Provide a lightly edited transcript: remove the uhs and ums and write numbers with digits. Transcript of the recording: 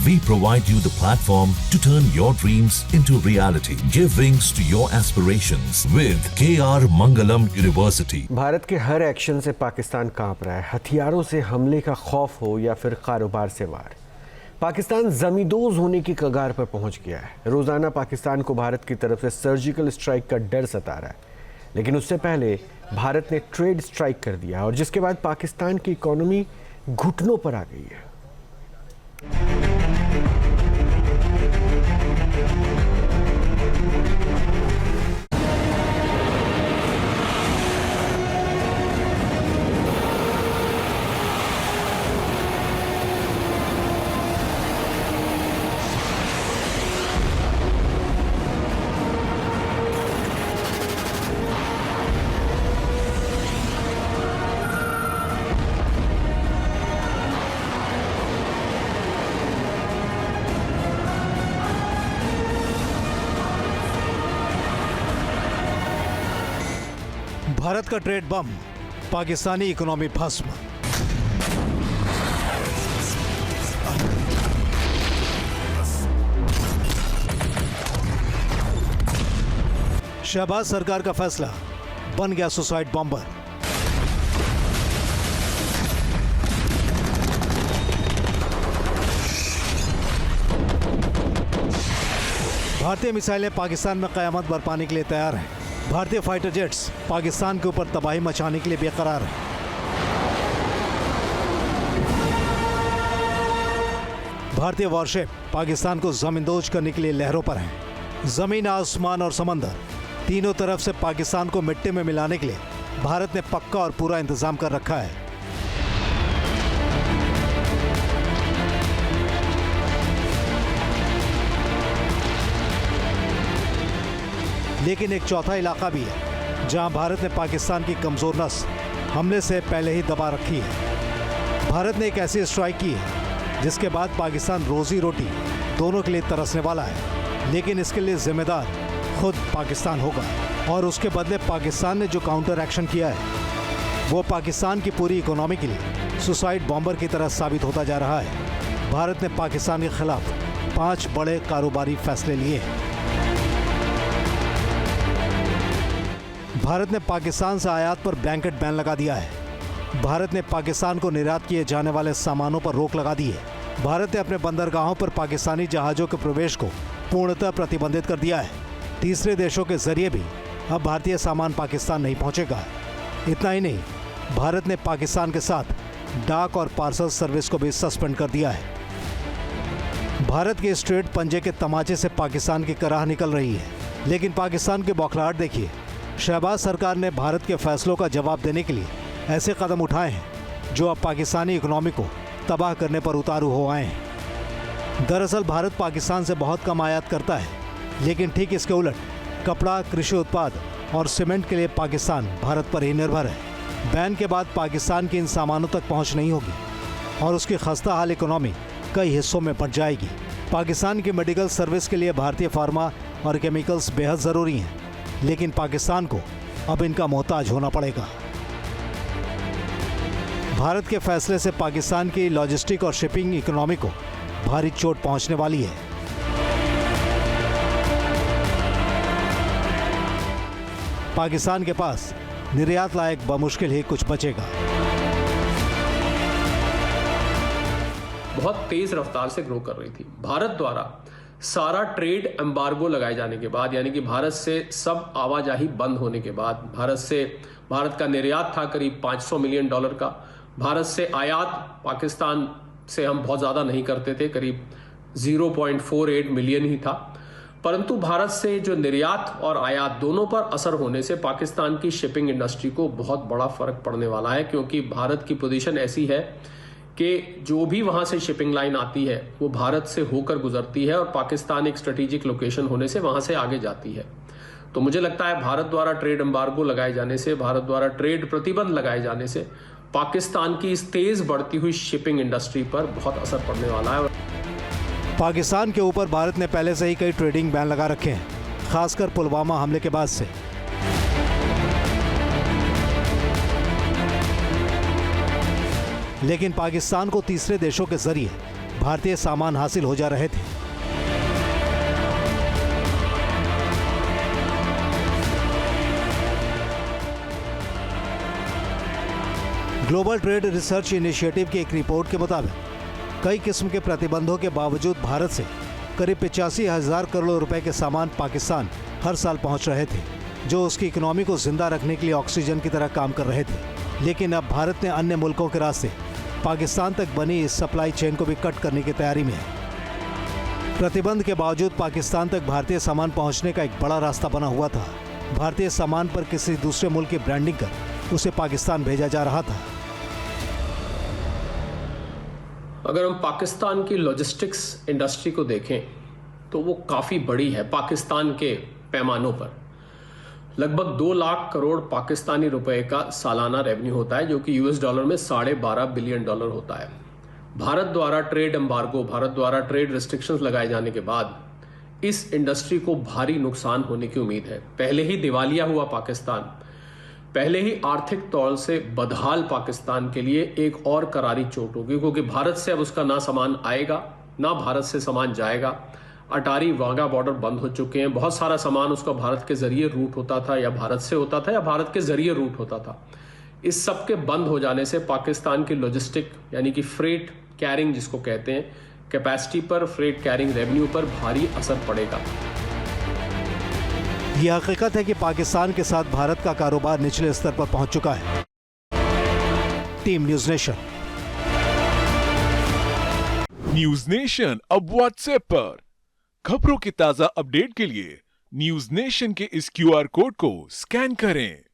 We provide you the platform to turn your dreams into reality. Give wings to your aspirations with KR Mangalam University. Bharat के हर action से पाकिस्तान कांप रहा है, हथियारों से हमले का खौफ हो या फिर कारोबार से वार। पाकिस्तान जमींदोज होने की कगार पर पहुंच गया है। रोजाना पाकिस्तान को भारत की तरफ से सर्जिकल स्ट्राइक का डर सता रहा है, लेकिन उससे पहले भारत ने ट्रेड स्ट्राइक कर दिया और जिसके बाद पाकिस्तान की इकोनॉमी घुटनों पर आ गई है। भारत का ट्रेड बम, पाकिस्तानी इकोनॉमी भस्म। शहबाज सरकार का फैसला बन गया सुसाइड बॉम्बर। भारतीय मिसाइलें पाकिस्तान में कयामत बरपाने के लिए तैयार हैं। भारतीय फाइटर जेट्स पाकिस्तान के ऊपर तबाही मचाने के लिए बेकरार हैं। भारतीय वॉरशिप पाकिस्तान को जमींदोज करने के लिए लहरों पर हैं। जमीन, आसमान और समंदर तीनों तरफ से पाकिस्तान को मिट्टी में मिलाने के लिए भारत ने पक्का और पूरा इंतजाम कर रखा है। लेकिन एक चौथा इलाका भी है जहां भारत ने पाकिस्तान की कमजोर नस हमले से पहले ही दबा रखी है। भारत ने एक ऐसी स्ट्राइक की है जिसके बाद पाकिस्तान रोजी रोटी दोनों के लिए तरसने वाला है, लेकिन इसके लिए जिम्मेदार खुद पाकिस्तान होगा। और उसके बदले पाकिस्तान ने जो काउंटर एक्शन किया है वो पाकिस्तान की पूरी इकोनॉमी के लिए सुसाइड बॉम्बर की तरह साबित होता जा रहा है। भारत ने पाकिस्तान के खिलाफ 5 बड़े कारोबारी फैसले लिए हैं। भारत ने पाकिस्तान से आयात पर ब्लैंकेट बैन लगा दिया है। भारत ने पाकिस्तान को निर्यात किए जाने वाले सामानों पर रोक लगा दी है। भारत ने अपने बंदरगाहों पर पाकिस्तानी जहाज़ों के प्रवेश को पूर्णतः प्रतिबंधित कर दिया है। तीसरे देशों के जरिए भी अब भारतीय सामान पाकिस्तान नहीं पहुंचेगा। इतना ही नहीं, भारत ने पाकिस्तान के साथ डाक और पार्सल सर्विस को भी सस्पेंड कर दिया है। भारत के स्ट्रेट पंजे के तमाचे से पाकिस्तान की कराह निकल रही है, लेकिन पाकिस्तान की बौखलाहट देखिए। शहबाज सरकार ने भारत के फैसलों का जवाब देने के लिए ऐसे कदम उठाए हैं जो अब पाकिस्तानी इकोनॉमी को तबाह करने पर उतारू हो आए हैं। दरअसल भारत पाकिस्तान से बहुत कम आयात करता है, लेकिन ठीक इसके उलट कपड़ा, कृषि उत्पाद और सीमेंट के लिए पाकिस्तान भारत पर ही निर्भर है। बैन के बाद पाकिस्तान की इन सामानों तक पहुंच नहीं होगी और उसकी खस्ता हाल इकोनॉमी कई हिस्सों में बंट जाएगी। पाकिस्तान की मेडिकल सर्विस के लिए भारतीय फार्मा और केमिकल्स बेहद ज़रूरी हैं, लेकिन पाकिस्तान को अब इनका मोहताज होना पड़ेगा। भारत के फैसले से पाकिस्तान की लॉजिस्टिक और शिपिंग इकोनॉमी को भारी चोट पहुंचने वाली है। पाकिस्तान के पास निर्यात लायक बमुश्किल ही कुछ बचेगा। बहुत तेज रफ्तार से ग्रो कर रही थी। भारत द्वारा सारा ट्रेड एम्बार्गो लगाए जाने के बाद, यानी कि भारत से सब आवाजाही बंद होने के बाद, भारत का निर्यात था करीब $500 मिलियन का। भारत से आयात पाकिस्तान से हम बहुत ज़्यादा नहीं करते थे, करीब 0.48 मिलियन ही था। परंतु भारत से जो निर्यात और आयात दोनों पर असर होने से पाकिस्तान की शिपिंग इंडस्ट्री को बहुत बड़ा फर्क पड़ने वाला है, क्योंकि भारत की पोजीशन ऐसी है कि जो भी वहां से शिपिंग लाइन आती है वो भारत से होकर गुजरती है और पाकिस्तान एक स्ट्रेटेजिक लोकेशन होने से वहां से आगे जाती है। तो मुझे लगता है भारत द्वारा ट्रेड एम्बार्गो लगाए जाने से, भारत द्वारा ट्रेड प्रतिबंध लगाए जाने से पाकिस्तान की इस तेज बढ़ती हुई शिपिंग इंडस्ट्री पर बहुत असर पड़ने वाला है। पाकिस्तान के ऊपर भारत ने पहले से ही कई ट्रेडिंग बैन लगा रखे हैं, खासकर पुलवामा हमले के बाद से। लेकिन पाकिस्तान को तीसरे देशों के जरिए भारतीय सामान हासिल हो जा रहे थे। ग्लोबल ट्रेड रिसर्च इनिशिएटिव की एक रिपोर्ट के मुताबिक कई किस्म के प्रतिबंधों के बावजूद भारत से करीब 85,000 करोड़ रुपए के सामान पाकिस्तान हर साल पहुंच रहे थे, जो उसकी इकोनॉमी को जिंदा रखने के लिए ऑक्सीजन की तरह काम कर रहे थे। लेकिन अब भारत ने अन्य मुल्कों के रास्ते पाकिस्तान तक बनी इस सप्लाई चेन को भी कट करने की तैयारी में है। प्रतिबंध के बावजूद पाकिस्तान तक भारतीय सामान पहुंचने का एक बड़ा रास्ता बना हुआ था। भारतीय सामान पर किसी दूसरे मुल्क की ब्रांडिंग कर उसे पाकिस्तान भेजा जा रहा था। अगर हम पाकिस्तान की लॉजिस्टिक्स इंडस्ट्री को देखें तो वो काफ़ी बड़ी है। पाकिस्तान के पैमानों पर लगभग 2 लाख करोड़ पाकिस्तानी रुपए का सालाना रेवेन्यू होता है, जो कि यूएस डॉलर में $12.5 बिलियन होता है। भारत द्वारा ट्रेड एम्बार्गो, भारत द्वारा ट्रेड रिस्ट्रिक्शंस लगाए जाने के बाद इस इंडस्ट्री को भारी नुकसान होने की उम्मीद है। पहले ही दिवालिया हुआ पाकिस्तान, पहले ही आर्थिक तौर से बदहाल पाकिस्तान के लिए एक और करारी चोट होगी, क्योंकि भारत से अब उसका ना सामान आएगा ना भारत से सामान जाएगा। अटारी वाघा बॉर्डर बंद हो चुके हैं। बहुत सारा सामान उसका भारत के जरिए रूट होता था, या भारत से होता था या भारत के जरिए रूट होता था। इस सब के बंद हो जाने से पाकिस्तान की लॉजिस्टिक यानी कि फ्रेट कैरिंग जिसको कहते हैं, कैपेसिटी पर, फ्रेट कैरिंग रेवेन्यू पर भारी असर पड़ेगा। यह हकीकत है कि पाकिस्तान के साथ भारत का कारोबार निचले स्तर पर पहुंच चुका है। Team news nation. News nation अब व्हाट्सएप पर खबरों की ताजा अपडेट के लिए न्यूज़ नेशन के इस QR कोड को स्कैन करें।